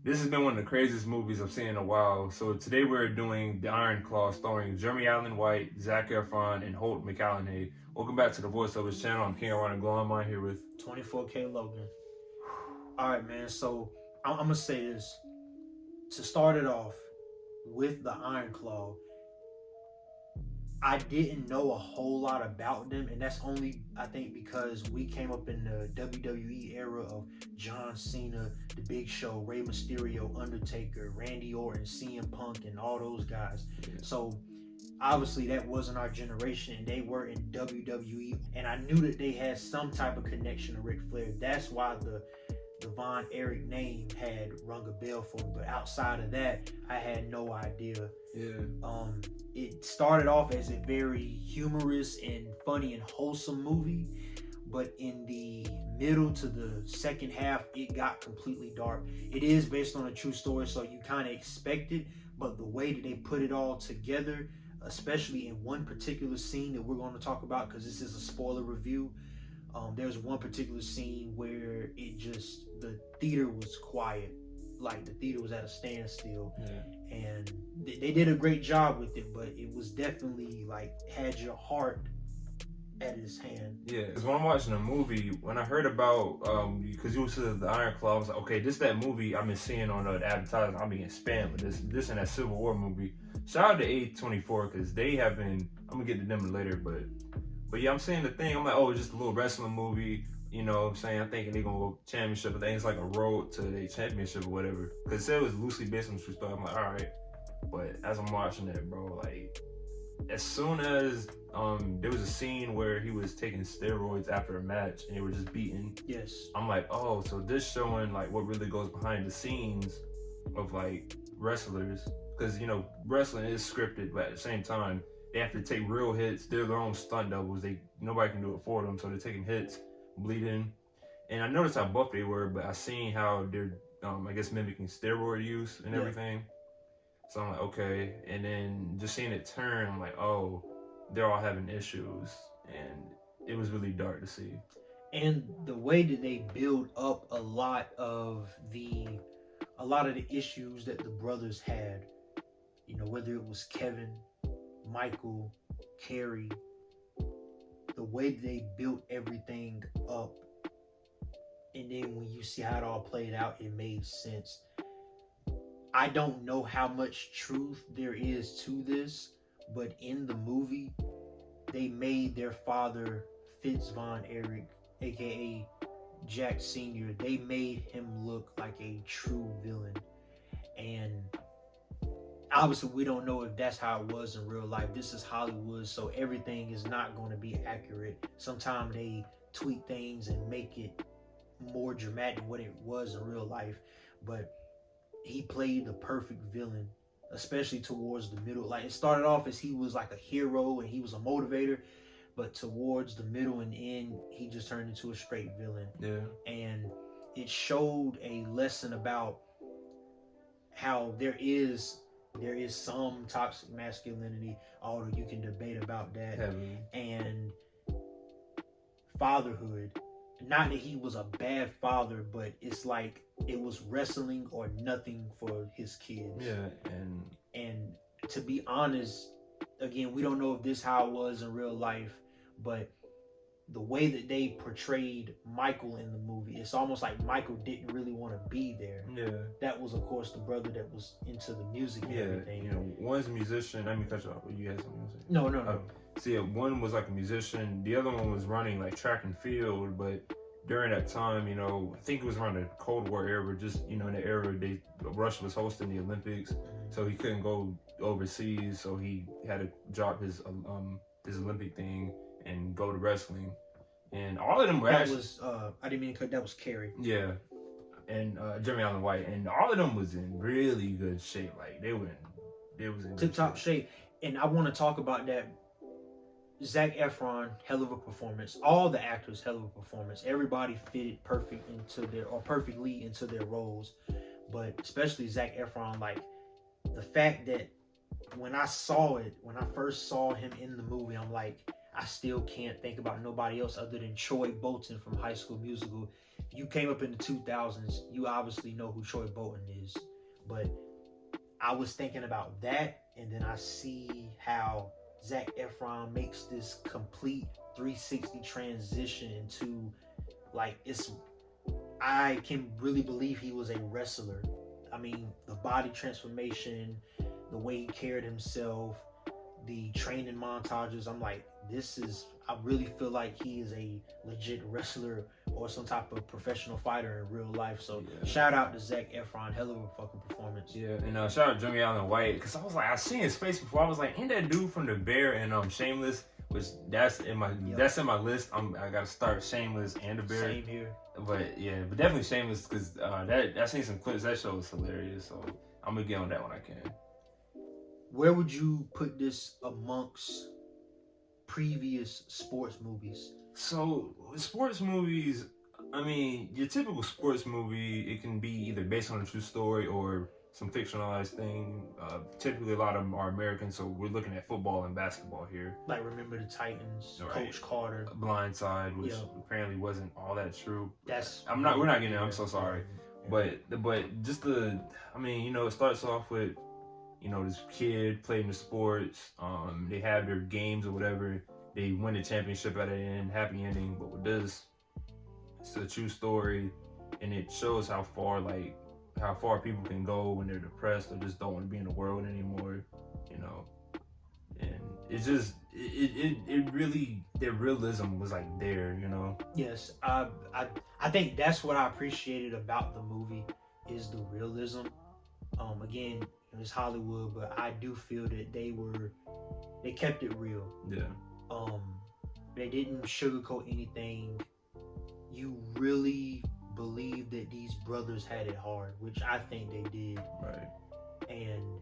This has been one of the craziest movies I've seen in a while. So today we're doing The Iron Claw, starring Jeremy Allen White, Zac Efron, and Holt McCallaghan. Welcome back to the voiceovers channel. I'm King Ron Glow. I'm on here with 24K Logan. All right, man. So I'm gonna say this to start it off with the Iron Claw. I didn't know a whole lot about them, and that's only, I think, because we came up in the WWE era of John Cena, The Big Show, Rey Mysterio, Undertaker, Randy Orton, CM Punk, and all those guys. So obviously that wasn't our generation, and they were in WWE, and I knew that they had some type of connection to Ric Flair. That's why the Von Erich name had rung a bell for me. But outside of that, I had no idea. It started off as a very humorous and funny and wholesome movie, but in the middle to the second half, it got completely dark. It is based on a true story, so you kind of expect it, but the way that they put it all together, especially in one particular scene that we're going to talk about, because this is a spoiler review. There's one particular scene where the theater was quiet, like the theater was at a standstill, and they did a great job with it, but it was definitely like had your heart at his hand. Yeah, because when I'm watching a movie, when I heard about, because you said the Iron Claw, I was like, okay, this that movie I've been seeing on the advertising, I'm being spammed with this and that Civil War movie. Shout out to A24, because they have been, I'm gonna get to them later, but yeah, I'm saying the thing, I'm like, oh, it's just a little wrestling movie, you know what I'm saying? I'm thinking they're gonna go championship, but then it's like a road to the championship or whatever. Because it said it was loosely based on the true story. I'm like, all right. But as I'm watching it, bro, like, as soon as there was a scene where he was taking steroids after a match and they were just beating. Yes. I'm like, oh, so this showing like what really goes behind the scenes of like wrestlers. Because, you know, wrestling is scripted, but at the same time, they have to take real hits. They're their own stunt doubles. Nobody can do it for them, so they're taking hits, bleeding. And I noticed how buff they were, but I seen how they're, I guess, mimicking steroid use and everything. So I'm like, okay. And then just seeing it turn, I'm like, oh, they're all having issues. And it was really dark to see. And the way that they build up a lot of the issues that the brothers had, you know, whether it was Kevin, Michael, Kerry, the way they built everything up, and then when you see how it all played out, it made sense. I don't know how much truth there is to this, but in the movie, they made their father, Fitz Von Erich, aka Jack Sr., they made him look like a true villain. And obviously, we don't know if that's how it was in real life. This is Hollywood, so everything is not going to be accurate. Sometimes they tweak things and make it more dramatic than what it was in real life. But he played the perfect villain, especially towards the middle. Like, it started off as he was like a hero and he was a motivator, but towards the middle and end, he just turned into a straight villain. Yeah. And it showed a lesson about how there is some toxic masculinity, although you can debate about that. Heavy. And fatherhood. Not that he was a bad father, but it's like it was wrestling or nothing for his kids. Yeah, and to be honest, again, we don't know if this how it was in real life, but the way that they portrayed Michael in the movie, it's almost like Michael didn't really want to be there. Yeah. That was, of course, the brother that was into the music and everything. You know, one's a musician. Let me cut you off. You had something to say? No. See, one was like a musician. The other one was running like track and field. But during that time, you know, I think it was around the Cold War era. Just, you know, in the era Russia was hosting the Olympics, so he couldn't go overseas. So he had to drop his Olympic thing and go to wrestling. And all of them were I didn't mean to cut. That was Kerry. Yeah. And Jeremy Allen White, and all of them was in really good shape. Like they was in tip top shape. And I want to talk about that. Zac Efron, hell of a performance. All the actors, hell of a performance. Everybody fitted perfectly into their roles. But especially Zac Efron, like the fact that when I first saw him in the movie, I'm like, I still can't think about nobody else other than Troy Bolton from High School Musical. you came up in the 2000s, you obviously know who Troy Bolton is. But I was thinking about that, and then I see how Zac Efron makes this complete 360 transition into, like, I can really believe he was a wrestler. I mean, the body transformation, the way he carried himself, the training montages. I'm like, I really feel like he is a legit wrestler or some type of professional fighter in real life. So shout out to Zac Efron, hell of a fucking performance. Yeah, and shout out to Jimmy Allen White, because I was like, I seen his face before. I was like, ain't that dude from The Bear and Shameless? Which that's in my list. I gotta start Shameless and The Bear. Same here. But definitely Shameless, because I seen some clips. That show was hilarious. So I'm gonna get on that when I can. Where would you put this amongst previous sports movies? So sports movies, I mean, your typical sports movie, it can be either based on a true story or some fictionalized thing. Typically, a lot of them are American, so we're looking at football and basketball here. Like Remember the Titans, right. Coach Carter, Blindside, which apparently wasn't all that true. We're not getting there. I'm so sorry, but just it starts off with, this kid playing the sports. They have their games or whatever. They win the championship at the end, happy ending. But with this, it's a true story, and it shows how far people can go when they're depressed or just don't want to be in the world anymore, And it's just it really, their realism was like there, Yes, I think that's what I appreciated about the movie is the realism. Again, it's Hollywood, but I do feel that they kept it real. Yeah. They didn't sugarcoat anything. You really believe that these brothers had it hard, which I think they did. Right. And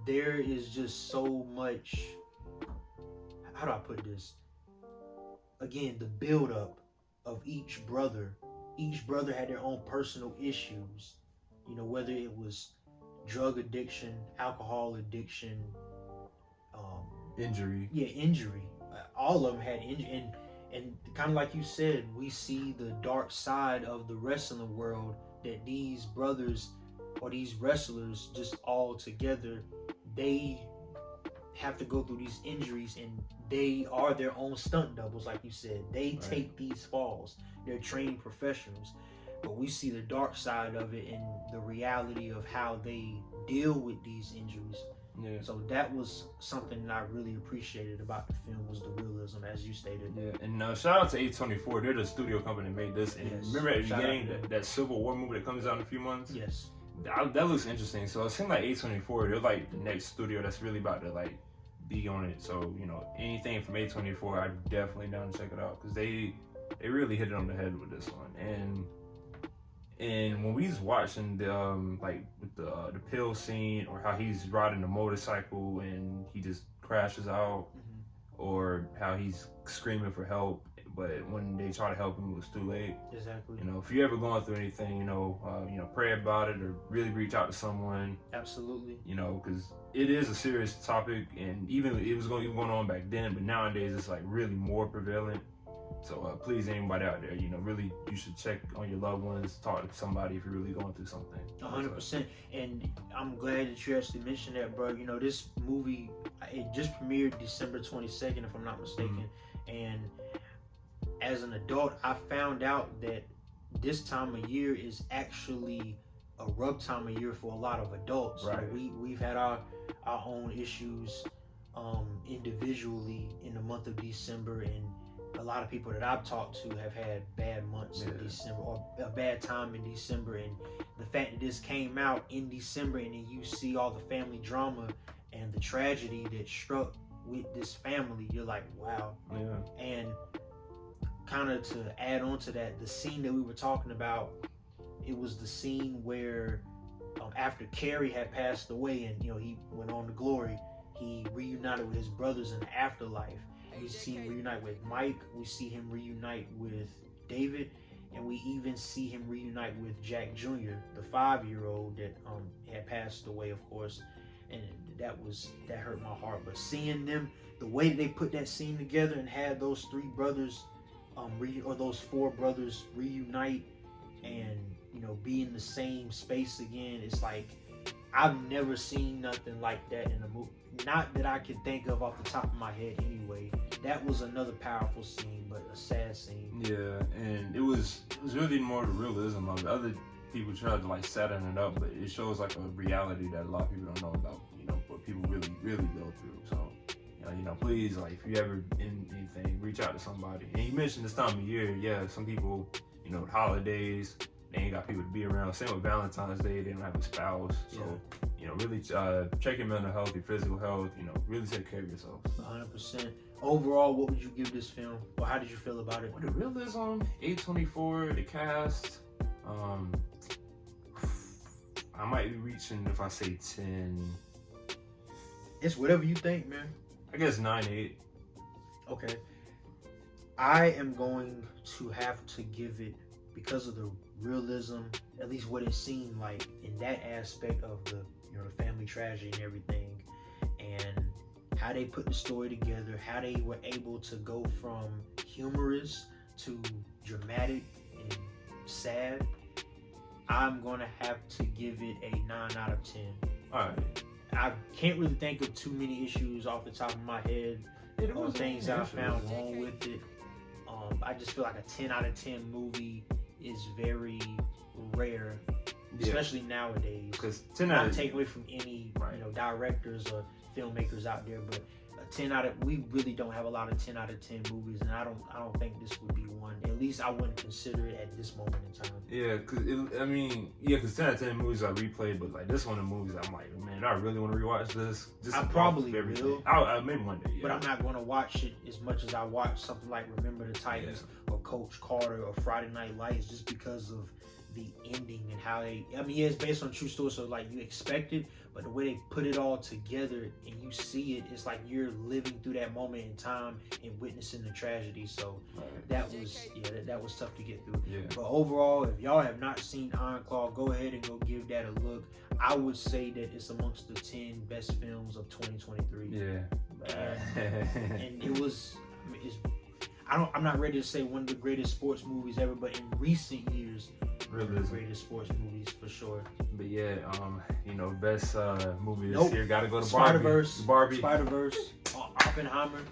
there is just so much, how do I put this? Again, the build up of each brother had their own personal issues, whether it was drug addiction, alcohol addiction, injury. Yeah, injury. All of them had injury, and kind of like you said, we see the dark side of the wrestling world, that these brothers or these wrestlers just all together, they have to go through these injuries, and they are their own stunt doubles, like you said. They take these falls. They're trained professionals. But we see the dark side of it and the reality of how they deal with these injuries. Yeah. So that was something that I really appreciated about the film, was the realism, as you stated. Yeah, and shout out to A24. They're the studio company that made this. And remember at the beginning, that Civil War movie that comes out in a few months? Yes. That looks interesting. So it seems like A24, they're like the next studio that's really about to be on it. So, anything from A24, I'm definitely down to check it out, because they really hit it on the head with this one. And when we was watching with the pill scene, or how he's riding the motorcycle and he just crashes out, or how he's screaming for help, but when they try to help him, it was too late. Exactly. If you're ever going through anything, pray about it, or really reach out to someone. Absolutely. Because it is a serious topic, and even it was going on back then, but nowadays it's really more prevalent. So please, anybody out there, really, you should check on your loved ones, talk to somebody if you're really going through something. 100%. And I'm glad that you actually mentioned that, bro. This movie, it just premiered December 22nd, if I'm not mistaken. And as an adult, I found out that this time of year is actually a rough time of year for a lot of adults. Right. We've had our own issues individually in the month of December, and a lot of people that I've talked to have had bad months in December, or a bad time in December. And the fact that this came out in December, and then you see all the family drama and the tragedy that struck with this family, you're like, wow. Yeah. And kind of to add on to that, the scene that we were talking about, it was the scene where after Carrie had passed away and he went on to glory, he reunited with his brothers in the afterlife. We see him reunite with Mike. We see him reunite with David, and we even see him reunite with Jack Jr., the 5-year-old that had passed away, of course. And that hurt my heart. But seeing them, the way that they put that scene together and had those 3 brothers, or those 4 brothers reunite, and be in the same space again. It's like I've never seen nothing like that in a movie. Not that I can think of off the top of my head anyway. That was another powerful scene, but a sad scene. Yeah, and it was really more the realism of it. Other people tried to like sadden it up, but it shows like a reality that a lot of people don't know about, what people really, really go through. So, please, like, if you ever in anything, reach out to somebody. And you mentioned this time of year, yeah, some people, holidays, they ain't got people to be around. Same with Valentine's Day, they don't have a spouse. So, really check your mental health, your physical health, really take care of yourself. 100%. Overall, what would you give this film? Or how did you feel about it? With the realism, A24, the cast, I might be reaching, if I say 10. It's whatever you think, man. I guess 9-8. Okay. I am going to have to give it, because of the realism, at least what it seemed like in that aspect of the the family tragedy and everything, and how they put the story together, how they were able to go from humorous to dramatic and sad. I'm gonna have to give it a 9 out of 10. All right. I can't really think of too many issues off the top of my head or things that I found wrong with it. I just feel like a 10 out of 10 movie is very rare, especially nowadays. Because 10 not to take away from any directors or filmmakers out there, but we really don't have a lot of 10 out of 10 movies, and I don't think this would be one. At least I wouldn't consider it at this moment in time. Yeah, because 10 out of 10 movies I replayed, but like this one of the movies I'm like, man, I really want to rewatch this. I probably will. Maybe one day. Yeah. But I'm not going to watch it as much as I watch something like Remember the Titans or Coach Carter or Friday Night Lights, just because of the ending and how it's based on true story, so like you expect it, but the way they put it all together and you see it, it's like you're living through that moment in time and witnessing the tragedy. So that was tough to get through. Yeah. But overall, if y'all have not seen Iron Claw, go ahead and go give that a look. I would say that it's amongst the 10 best films of 2023. Yeah. And it was. I'm not ready to say one of the greatest sports movies ever, but in recent years, one of the greatest sports movies for sure. But yeah, best movie this year, gotta go to Spider-Verse. Oppenheimer.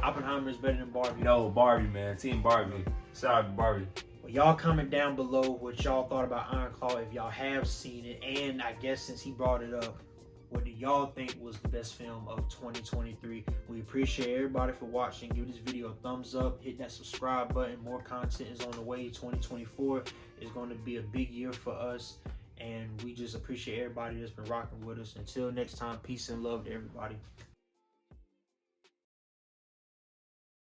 Oppenheimer is better than Barbie. No, Barbie, man. Team Barbie. Shout out to Barbie. Well, y'all comment down below what y'all thought about Iron Claw if y'all have seen it, and I guess since he brought it up, what do y'all think was the best film of 2023? We appreciate everybody for watching. Give this video a thumbs up. Hit that subscribe button. More content is on the way. 2024 is going to be a big year for us. And we just appreciate everybody that's been rocking with us. Until next time, peace and love to everybody.